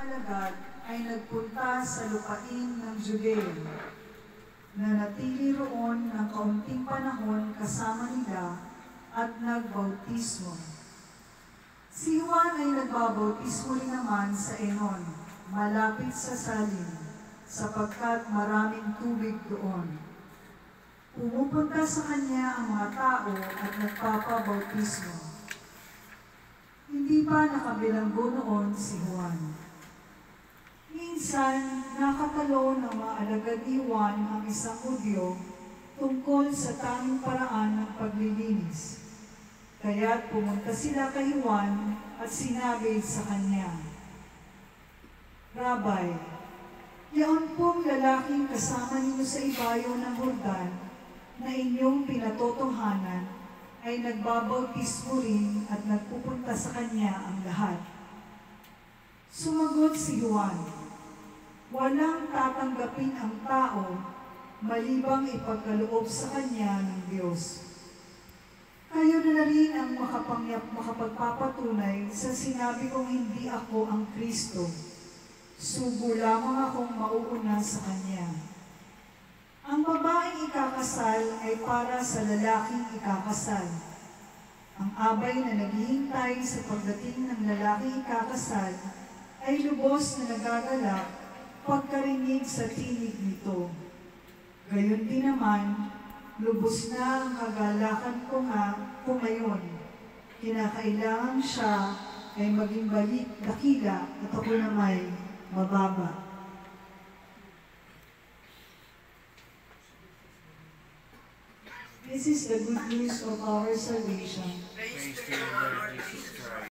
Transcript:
alagad ay nagpunta sa lupain ng Judea. Nanatili roon ng kaunting panahon kasama nila at nagbautismo. Si Juan ay nagbabautismo rin naman sa Enon, malapit sa Salim, sapagkat maraming tubig doon. Pumupunta sa kanya ang mga tao at nagpapabautismo. Hindi pa nakabilanggo noon si Juan. Minsan, nakatalo ng mga alagad ni Juan ang isang Hudyo tungkol sa tamang paraan ng paglilinis. Kaya't pumunta sila kay Juan at sinabi sa kanya, "Rabay, yaon pong lalaking kasama ninyo sa ibayo ng Jordan na inyong pinatotohanan ay nagbabautismo rin at nagpupunta sa kanya ang lahat." Sumagot si Juan, "Walang tatanggapin ang tao malibang ipagkaloob sa kanya ng Diyos. Kayo na rin ang makapagpapatunay sa sinabi kong hindi ako ang Kristo. Sugo lamang akong mauuna sa Kanya. Ang babaeng ikakasal ay para sa lalaking ikakasal. Ang abay na naghihintay sa pagdating ng lalaking ikakasal ay lubos na nagagalak pagkarinig sa tinig nito. Gayon din naman, lubos na ang kagalakan ko ngayon. Kinakailangan siya ay maging dakila at ako namay mababa." This is the good news of our salvation. Praise to you, Lord Jesus Christ.